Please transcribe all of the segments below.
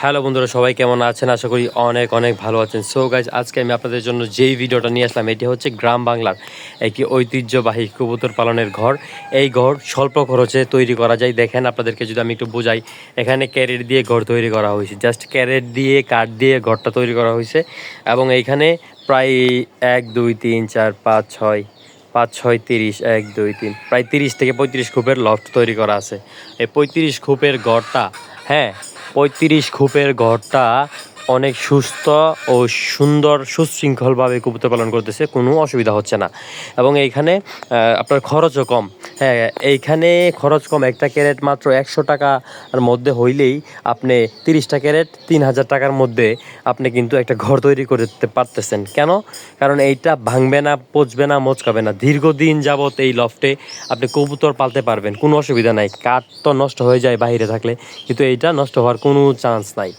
Hello বন্ধুরা, সবাই কেমন আছেন? আশা করি অনেক অনেক ভালো আছেন। সো গাইজ, আজকে আমি আপনাদের জন্য যেই ভিডিওটা নিয়ে আসলাম, এটি হচ্ছে গ্রাম বাংলার একটি ঐতিহ্যবাহী কবুতর পালনের ঘর। এই ঘর স্বল্প খরচে তৈরি করা যায়। দেখেন, আপনাদেরকে যদি আমি একটু বোঝাই, এখানে ক্যারেট দিয়ে ঘর তৈরি করা হয়েছে। জাস্ট ক্যারেট দিয়ে, কাঠ দিয়ে ঘরটা তৈরি করা হয়েছে। এবং এইখানে প্রায় 1 2 3 4 5 6 5 6 30 1 2 3 প্রায় 30 থেকে 35 খোপের লফট তৈরি করা আছে। এই 35 খোপের ঘরটা, হ্যাঁ, 35 খোপের ঘরটা অনেক সুস্থ ও সুন্দর সুশৃঙ্খলভাবে কবুতর পালন করতেছে, কোনো অসুবিধা হচ্ছে না। এবং এইখানে আপনার খরচও কম। হ্যাঁ, এইখানে খরচ কম। একটা ক্যারেট মাত্র 100 টাকার মধ্যে হইলেই আপনি 30টা ক্যারেট 3000 টাকার মধ্যে আপনি কিন্তু একটা ঘর তৈরি করতে পারতেছেন। কেন? কারণ এইটা ভাঙবে না, পচবে না, মচকাবে না। দীর্ঘদিন যাবত এই লফটে আপনি কবুতর পালতে পারবেন, কোনো অসুবিধা নাই। কাঠ তো নষ্ট হয়ে যায় বাইরে থাকলে, কিন্তু এইটা নষ্ট হওয়ার কোনো চান্স নাই।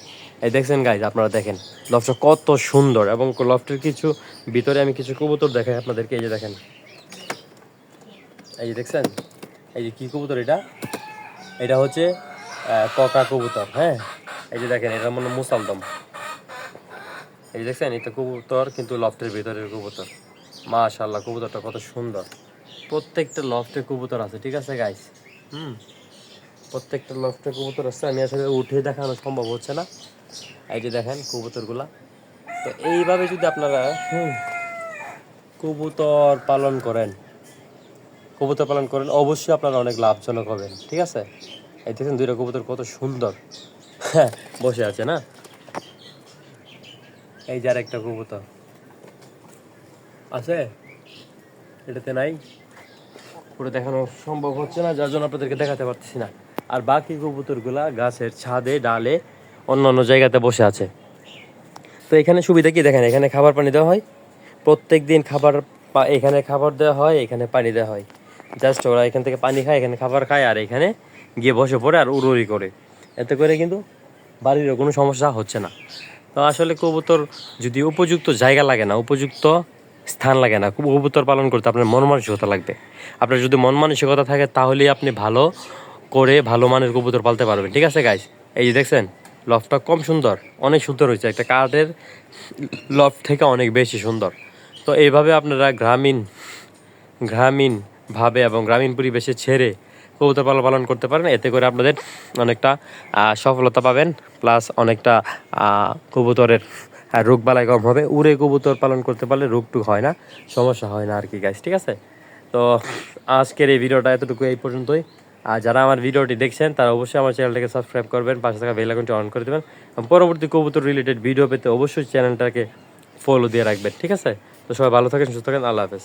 এই দেখছেন গাইজ, আপনারা দেখেন লফটটা কত সুন্দর। এবং লফটের কিছু ভিতরে আমি কিছু কবুতর দেখাই আপনাদেরকে। এই যে দেখেন, এই যে দেখছেন, এই যে কী কবুতর এটা? এটা হচ্ছে ককা কবুতর। হ্যাঁ, এই যে দেখেন, এটা মনে মুসালদম। এই যে দেখছেন, এটা কবুতর, কিন্তু লফটের ভিতরের কবুতর। মাশাআল্লাহ, কবুতরটা কত সুন্দর। প্রত্যেকটা লফটে কবুতর আছে, ঠিক আছে গাইজ? প্রত্যেকটা লফটে কবুতর আছে। আমি আসলে উঠে দেখানো সম্ভব হচ্ছে না। এই যে দেখেন কবুতরগুলা। তো এইভাবে যদি আপনারা কবুতর পালন করেন, অবশ্যই আপনারা অনেক লাভজনক হবেন, ঠিক আছে? এই দেখেন দুইটা কবুতর কত সুন্দর বসে আছে না? এই যে আর একটা কবুতর আছে, এটাতে নাই, পুরো দেখানো সম্ভব হচ্ছে না, যার জন্য আপনাদেরকে দেখাতে পারতেছি না। আর বাকি কবুতরগুলা গাছের ছাদে, ডালে, অন্য অন্য জায়গাতে বসে আছে। তো এখানে সুবিধা কি দেখেন, এখানে খাবার পানি দেওয়া হয় প্রত্যেক দিন। এখানে খাবার দেওয়া হয়, এখানে পানি দেওয়া হয়। জাস্ট ওরা এখান থেকে পানি খায়, এখানে খাবার খায়, আর এখানে গিয়ে বসে পড়ে আর উড়ুড়ি করে। এতে করে কিন্তু বাড়িরও কোনো সমস্যা হচ্ছে না। তো আসলে কবুতর যদি উপযুক্ত জায়গা লাগে না, উপযুক্ত স্থান লাগে না, কবুতর পালন করতে আপনার মন মানসিকতা লাগবে। আপনার যদি মন মানসিকতা থাকে, তাহলেই আপনি ভালো করে ভালো মানের কবুতর পালতে পারবেন, ঠিক আছে গাইস? এই যে দেখছেন, লফটটা কম সুন্দর, অনেক সুন্দর হয়েছে। একটা কাঠের লফট থেকে অনেক বেশি সুন্দর। তো এইভাবে আপনারা গ্রামীণভাবে এবং গ্রামীণ পরিবেশে ছেড়ে কবুতর পালন করতে পারেন। এতে করে আপনাদের অনেকটা সফলতা পাবেন, প্লাস অনেকটা কবুতরের রোগবালাই কম হবে। উড়ে কবুতর পালন করতে পারলে রোগটুক হয় না, সমস্যা হয় না আর কি গাইস, ঠিক আছে? তো আজকের এই ভিডিওটা এতটুকু, এই পর্যন্তই। আর যারা আমার ভিডিওটি দেখছেন, তারা অবশ্যই আমার চ্যানেলটাকে সাবস্ক্রাইব করবেন, পাশে থাকা বেল আইকনটি অন করে দেবেন। পরবর্তী কবুতর রিলেটেড ভিডিও পেতে অবশ্যই চ্যানেলটাকে ফলো দিয়ে রাখবেন, ঠিক আছে? তো সবাই ভালো থাকেন, সুস্থ থাকেন, আল্লাহ হাফেজ।